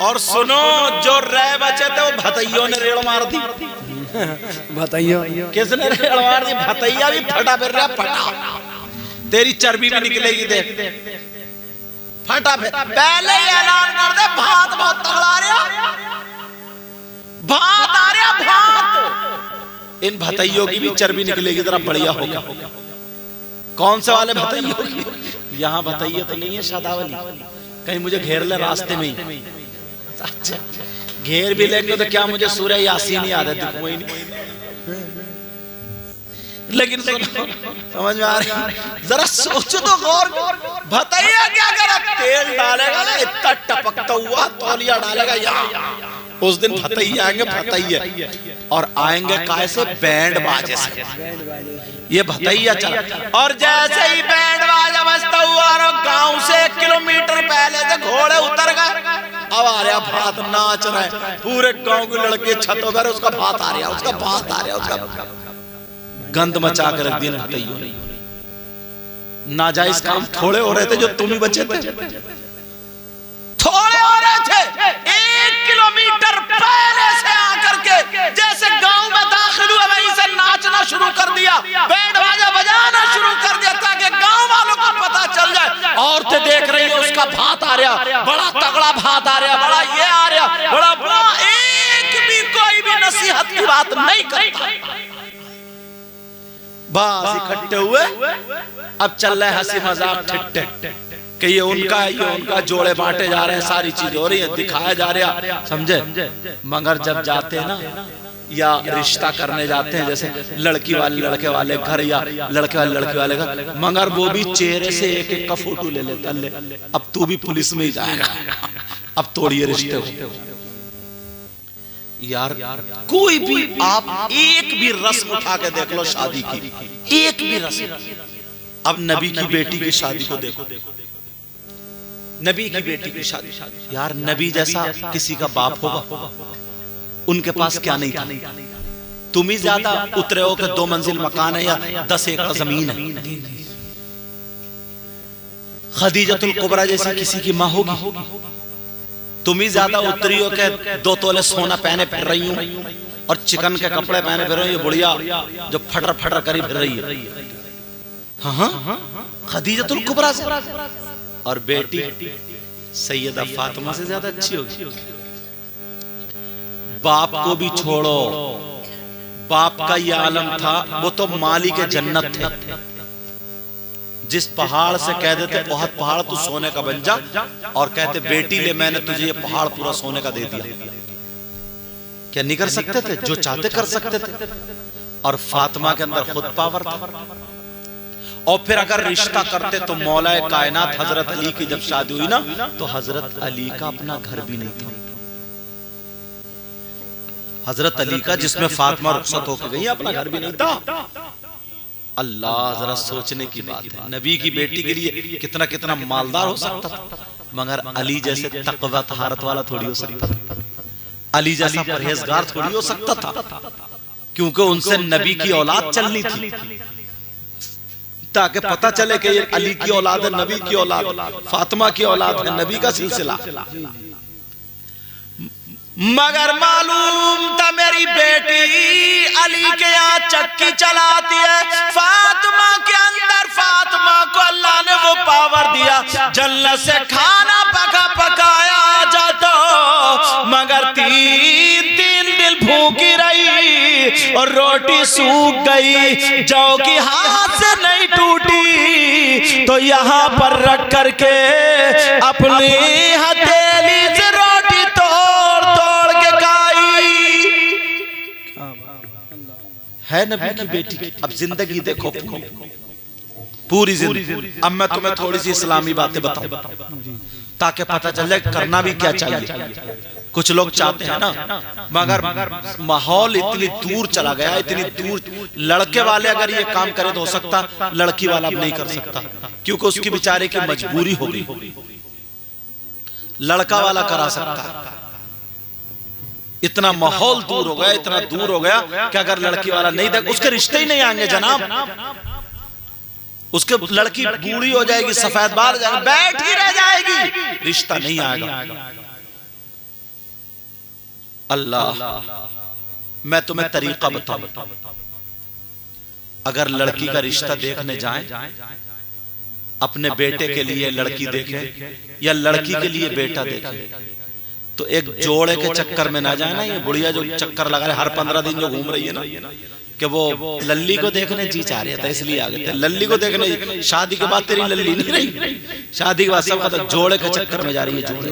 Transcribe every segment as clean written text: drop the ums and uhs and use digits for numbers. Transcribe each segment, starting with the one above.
और सुनो, जो रह बचे थे वो भतैयों ने रेड़ मार दी। भतैया किसने रेड़ मार दी? भतैया भी फटा फिर रहा, फटा। तेरी चर्बी भी निकलेगी, देख फटा फिर। पहले ही ऐलान कर दे, भात बहुत तगड़ा आ रहा, भात आ रहा, भात। इन भतैयों की भी चर्बी निकलेगी, जरा बढ़िया होगा। कौन से वाले भतैयों की? यहाँ भतैया तो नहीं है शादावली, कहीं मुझे घेर ले रास्ते में ही। अच्छा, घेर भी लेंगे तो क्या मुझे सूरह यासीन ही याद है, कोई नहीं। लेकिन समझ में आ रही? जरा सोचो तो गौर। भतैया क्या करा? तेल डालेगा ना, इतना टपकता हुआ तौलिया डालेगा यहाँ। उस दिन भतैया आएंगे, भतैया, और आएंगे कैसे? बैंड बाजे से। ये भतैया चला, और जैसे ही बैंड बाजा बजता हुआ और गांव से 1 किलोमीटर पहले से घोड़े उतर गए, अब आ रहा भात, नाच रहे पूरे गांव के लड़के छतों पर, उसका भात आ रहा, उसका भात आ रहा, उसका गंद मचा कर रख दिया भतैयों ने। नाजायज काम थोड़े हो रहे थे जो तुम ही बचे थे, थोड़े हो रहे थे। 1 किलोमीटर पहले से आकर के जैसे गांव में दाखिल हुए, वहीं से नाचना शुरू कर दिया, बैंड बाजा बजाना शुरू कर दिया, ताकि गांव वालों को पता चल जाए। औरतें देख रही है, उसका भात आ रहा, बड़ा तगड़ा भात आ रहा, बड़ा ये आ रहा, बड़ा बड़ा। एक भी कोई भी नसीहत की बात नहीं करता, बस इकट्ठे हुए। अब चल रहा है हंसी मजाक, ठिक कि ये उनका है, ये उनका, जोड़े बांटे जा रहे हैं, सारी चीज हो रही है, दिखाया जा रहा, समझे। मगर जब जाते हैं ना, या रिश्ता करने जाते हैं, जैसे लड़की वाले लड़के वाले घर, या लड़के वाले लड़के वाले घर, मगर वो भी चेहरे से एक एक का फोटो ले लेता, ले अब तू भी पुलिस में ही जाएगा, अब तोड़िए रिश्ते। यार कोई भी आप एक भी रस्म उठा के देख लो शादी की, एक भी रस्म। अब नबी की बेटी की शादी को देखो, नबी की बेटी की शादी, यार नबी जैसा किसी का बाप होगा? उनके पास क्या नहीं था? तुम ही ज्यादा उतरे हो कि 2 मंजिल मकान है या 10 एकड़ जमीन है। खदीजतुल कुबरा जैसी किसी की माँ होगी? तुम ही ज्यादा उतरी हो के 2 तोले सोना पहने फिर रही हूं, और चिकन के कपड़े पहने फिर रही हूं, बुढ़िया जो फटर फटर करी फिर रही है। हाँ, खदीजतुल कुबरा से। और बेटी सैयदा फातिमा से ज्यादा अच्छी होगी। बाप को भी छोड़ो, बाप का ये आलम था, वो तो मालिक जन्नत थे। जिस पहाड़ से कह देते बहुत पहाड़ तू सोने का बन जा, और कहते बेटी ले मैंने तुझे ये पहाड़ पूरा सोने का दे दिया, क्या नहीं कर सकते थे? जो चाहते कर सकते थे। और फातिमा के अंदर खुद पावर था। और फिर अगर रिश्ता करते तो मौलाए कायनात हजरत अली की जब शादी हुई ना, तो हजरत अली का अपना घर भी नहीं था। हजरत अली का, जिसमें फातिमा रुखसत होकर गई, अपना घर भी नहीं था। अल्लाह, जरा सोचने की बात है, नबी की बेटी के लिए कितना कितना मालदार हो सकता था, मगर अली जैसे तकवा तहारत वाला थोड़ी हो सकता था, अली जैसा परहेजगार थोड़ी हो सकता था, क्योंकि उनसे नबी की औलाद चलनी थी, ताकि पता चले कि ये अली की औलाद है, नबी की औलाद, फातिमा की औलाद है, नबी का सिलसिला। मगर मालूम था मेरी बेटी अली के यहाँ चक्की चलाती है। फातिमा के अंदर, फातिमा को अल्लाह ने वो पावर दिया, जन्नत से खाना पका पकाया जाता, मगर 3 दिन भूखी रही और रोटी सूख गई, जौ की हाथ से नहीं टूटी, तो यहाँ पर रख करके अपनी हथेली से रोटी तोड़ तोड़ के खाई। है नबी की बेटी की। अब जिंदगी देखो पूरी जिंदगी। अब मैं तुम्हें थोड़ी सी इस्लामी बातें बताऊं ताकि पता चल जाए करना भी क्या चाहिए। कुछ लोग चाहते हैं ना, मगर माहौल इतनी दूर चला गया, इतनी दूर। लड़के वाले अगर ये काम करे तो हो सकता, लड़की वाला अब नहीं कर सकता, क्योंकि उसकी बेचारे की मजबूरी हो गई। लड़का वाला करा सकता है। इतना माहौल दूर हो गया, इतना दूर हो गया कि अगर लड़की वाला नहीं देख, उसके रिश्ते ही नहीं आएंगे जनाब। उसके लड़की बूढ़ी हो जाएगी, सफेद बाल हो जाएगा, बैठ ही रह जाएगी, रिश्ता नहीं आएगा। अल्लाह, मैं तुम्हें तरीका बताऊं। अगर लड़की का रिश्ता देखने जाएं, अपने बेटे के लिए लड़की देखे या लड़की के लिए बेटा देखे, तो एक जोड़े के चक्कर में ना जाए ना। ये बुढ़िया जो चक्कर लगा रहे हर 15 दिन जो घूम रही है ना, कि वो लल्ली को देखने जी चाह रहे थे इसलिए आ गए थे। लल्ली को देखने, शादी के बाद तेरी लल्ली नहीं रही, शादी के बाद सब खत्म, जोड़े के चक्कर में जा रही है। जोड़े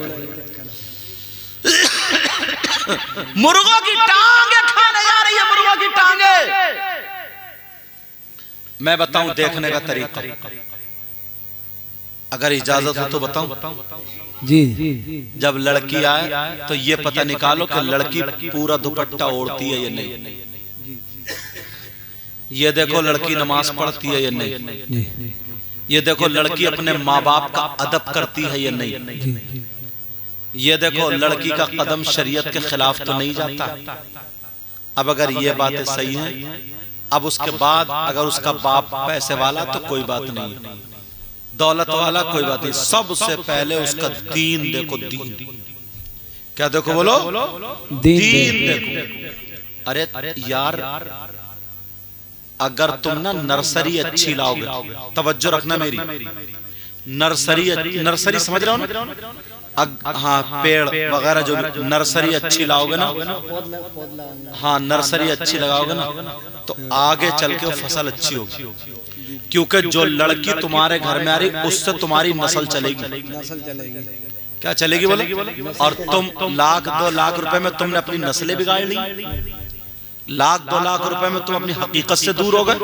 मुर्गों की टांगे खाने जा रही है, मुर्गों की टांगे। मैं बताऊं देखने का तरीका, अगर इजाजत हो तो बताऊं। जी। जब लड़की आए तो ये पता निकालो कि लड़की पूरा दुपट्टा ओढ़ती है या नहीं। ये देखो लड़की नमाज पढ़ती है या नहीं। ये देखो लड़की अपने माँ बाप का अदब करती है या नहीं। ये देखो लड़की का कदम शरीयत के खिलाफ तो नहीं जाता। अब अगर ये बातें सही हैं, अब उसके बाद अगर उसका बाप पैसे वाला तो कोई बात नहीं, दौलत वाला कोई बात नहीं, सबसे पहले उसका दीन देखो। दीन क्या देखो, बोलो दीन देखो। अरे यार, अगर तुम ना नर्सरी अच्छी लाओगे, तवज्जो रखना मेरी, नर्सरी समझ रहे हो ना? हाँ, पेड़ वगैरह जो नर्सरी अच्छी लाओगे ना, हाँ नर्सरी अच्छी लगाओगे ना, तो आगे चल के वो फसल अच्छी होगी। क्योंकि जो लड़की तुम्हारे घर में आ रही, उससे तुम्हारी नस्ल चलेगी। क्या चलेगी बोले? और तुम लाख 2 लाख रुपए में तुमने अपनी नस्लें बिगाड़ ली। लाख 2 लाख रुपए में तुम अपनी हकीकत से दूर हो गए।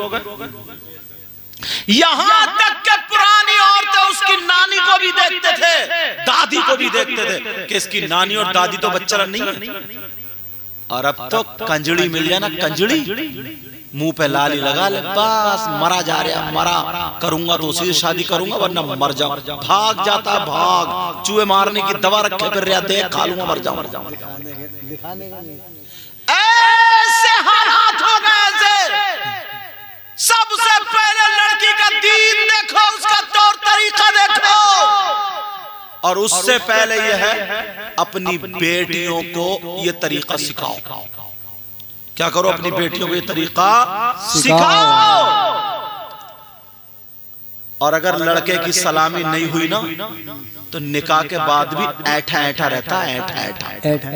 यहां तक के पुरानी औरतें उसकी नानी को भी देखते थे, दादी को भी देखते थे कि इसकी नानी और दादी तो बच्चा नहीं है। और अब तो कंजड़ी मिल जाए ना, कंजड़ी मुंह पे लाली लगा ले, बस मरा जा रहा, मरा करूंगा तो उसी से शादी करूंगा वरना मर जाऊं। भाग जाता, भाग चूहे मारने की दवा रखे फिर रहा, देख खा लूंगा मर जाऊं। ऐसे हालात हो गए। सबसे पहले लड़की का दीन देखो, उसका तौर तरीका देखो, और उससे पहले यह है अपनी बेटियों को यह तरीका सिखाओ। क्या करो, अपनी बेटियों को यह तरीका सिखाओ। और अगर लड़के की सलामी नहीं हुई ना, तो निकाह के बाद भी ऐठा ऐठा रहता है, ऐठा ऐठा।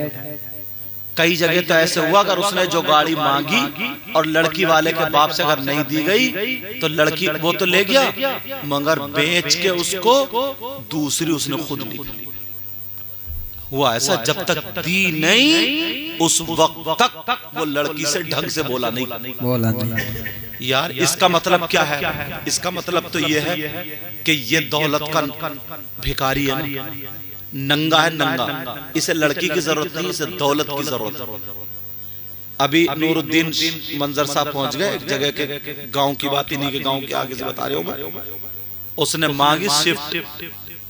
कई जगह तो ऐसे हुआ, अगर उसने जो गाड़ी मांगी और लड़की वाले के बाप से अगर नहीं दी गई, तो लड़की वो तो ले गया, मगर बेच के उसको दूसरी उसने खुद ली। हुआ ऐसा, जब तक दी नहीं उस वक्त तक वो लड़की से ढंग से बोला नहीं। यार इसका मतलब क्या है? इसका मतलब तो ये है कि ये दौलत का भिखारी है ना, नंगा है, नंगा। इसे लड़की की जरूरत नहीं, इसे दौलत की जरूरत है। अभी नूरुद्दीन मंजर साहब पहुंच गए एक जगह के, गांव की बात, इन्हीं के गांव के आगे से बता रहे हूं मैं। उसने मांगी शिफ्ट,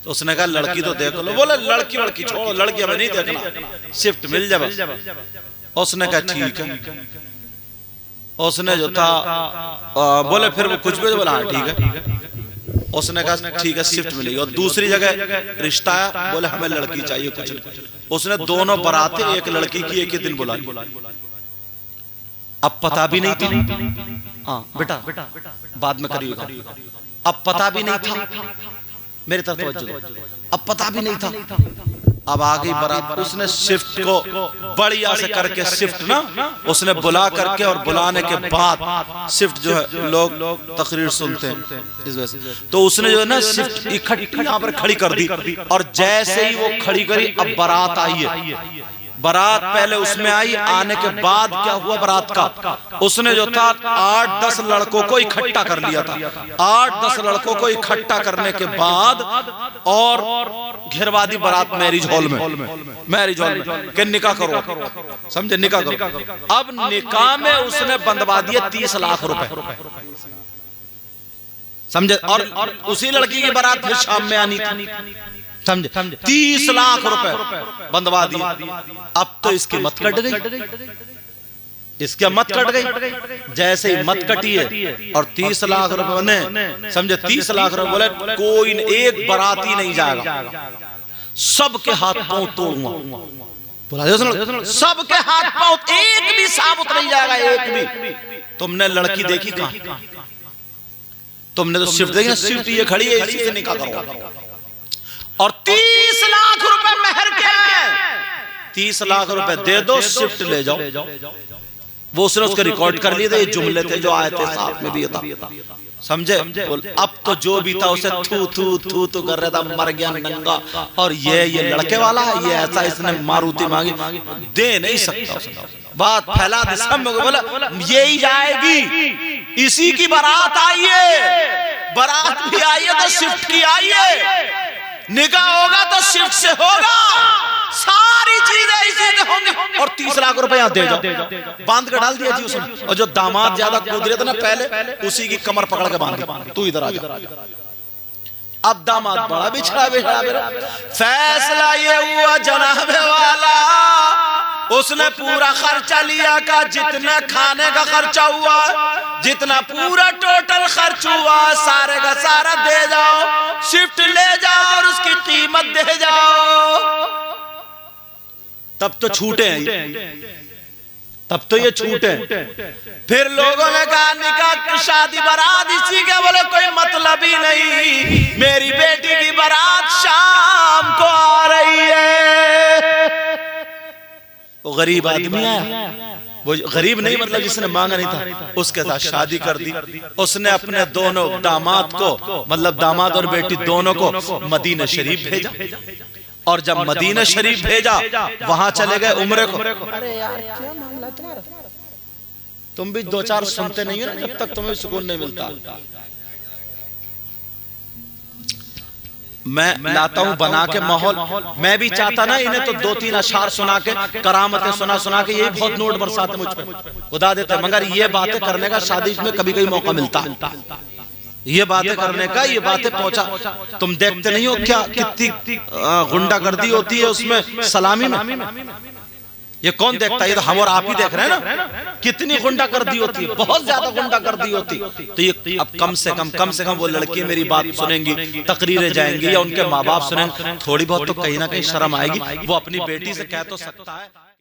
उसने कहा लड़की तो देख लो। बोले लड़की वड़की छोड़ो, लड़की हमें नहीं देखना, शिफ्ट मिल जाए। उसने कहा ठीक है। उसने जो था बोले फिर वो कुछ भी बोला हाँ ठीक है। उसने कहा ठीक है शिफ्ट मिलेगी। और दूसरी जगह रिश्ता आया, बोले हमें लड़की चाहिए कुछ। उसने दोनों बरातें एक लड़की की एक ही दिन बुलाई। अब पता भी नहीं था, हाँ बेटा बाद में करिएगा। अब पता भी नहीं था, मेरी तरफ तवज्जो दो, अब पता भी नहीं था। अब आ गई बारात, उसने शिफ्ट को बढ़िया से करके शिफ्ट ना उसने बुला करके, और बुलाने के बाद शिफ्ट जो है लोग तकरीर सुनते हैं इस वजह से, तो उसने जो है ना शिफ्ट इकट्ठी यहाँ पर खड़ी कर दी। और जैसे ही वो खड़ी करी, अब बारात आई है। बारात पहले उसमें आई, आने के बाद क्या हुआ बारात का, उसने जो था 8-10 लड़कों को इकट्ठा कर लिया था। 8-10 लड़कों को इकट्ठा करने के बाद और घेरवा दी बारात मैरिज हॉल में। मैरिज हॉल में कि निकाह करो, समझे, निकाह करो। अब निकाह में उसने बंधवा दिया 30 लाख रुपए, समझे। और उसी लड़की की बारात फिर शाम में आनी थी, समझे। 30 लाख रुपए बंधवा दिए। अब तो इसकी मत कट गई, इसकी मत कट गई। जैसे ही मत कटी है और 30 लाख रुपए ने, समझे, 30 लाख रुपए बोले कोई एक बाराती नहीं जाएगा, सबके हाथ पांव तोड़ूंगा। सबके हाथ पांव, एक भी साबुत नहीं जाएगा, एक भी। तुमने लड़की देखी कहां? तुमने तो स्विफ्ट देखी, स्विफ्ट ये खड़ी है, इसी से निकाह करो। और 30 लाख रुपए मेहर के हैं, 30 लाख रुपए दे दो, स्विफ्ट ले जाओ। वो उसने उसके रिकॉर्ड कर लिए थे, ये जुमले थे जो आए थे, साथ में भी था, समझे? अब तो जो भी था उसे थू थू थू तो कर रहा था, मर गया नंगा। और ये लड़के वाला है, ये ऐसा, इसने मारुति मांगी, दे नहीं सकता। बात फैला दे सब में, बोला यही जाएगी, इसी की बारात आई है, बारात भी आई है तो स्विफ्ट की आई है, निकाह होगा तो स्विफ्ट से होगा, सारी चीजें इसी से होंगी। और 30 लाख रुपए यहाँ दे जाओ, बांध कर डाल दिया जी उसने। और जो दामाद ज्यादा कूद रहे थे ना पहले, उसी की कमर पकड़ के बांध, तू इधर आ जा। अब दामाद बड़ा बिछड़ा मेरा। फैसला ये हुआ जनाबे वाला, उसने पूरा खर्चा लिया का, जितना खाने का खर्चा हुआ, जितना पूरा टोटल खर्च हुआ, सारे का सारा दे जाओ, स्विफ्ट ले जाओ और उसकी कीमत दे जाओ। तब तो छूटे हैं, तब तो ये छूटे। फिर लोगों ने कहा निकाह शादी बारात इसी के, बोले कोई मतलब ही नहीं, मेरी बेटी की बारात शाम को आ रही है। वो गरीब आदमी आया, वो गरीब नहीं मतलब जिसने मांगा नहीं था, उसके साथ शादी कर दी। उसने अपने दोनों दामाद को, मतलब दामाद और बेटी दोनों को मदीना शरीफ भेजा। और जब मदीना शरीफ भेजा, वहां चले गए उम्रे को। अरे यार क्या मामला तुम्हारा, तुम भी 2-4 सुनते नहीं हो ना, जब तक तुम्हें सुकून नहीं मिलता। मैं लाता हूं बना के माहौल, मैं भी चाहता ना इन्हें तो 2-3 अशार सुना के, करामतें सुना के, ये बहुत नोट बरसाते मुझ पे, खुदा देते, मगर ये बातें करने का शादी में कभी कभी मौका मिलता है, ये बातें करने का, ये बातें पहुंचा। तुम देखते नहीं हो क्या कितनी गुंडागर्दी होती है उसमें, सलामी में। ये कौन देखता है? ये तो हम और आप ही देख रहे हैं ना, कितनी गुंडागर्दी होती है, बहुत ज्यादा गुंडागर्दी होती। तो ये अब कम से कम वो लड़की मेरी बात सुनेंगी, तकरीरें जाएंगी, या उनके माँ बाप सुनेंगे, थोड़ी बहुत तो कहीं ना कहीं शर्म आएगी। वो अपनी बेटी से कह तो सकता है।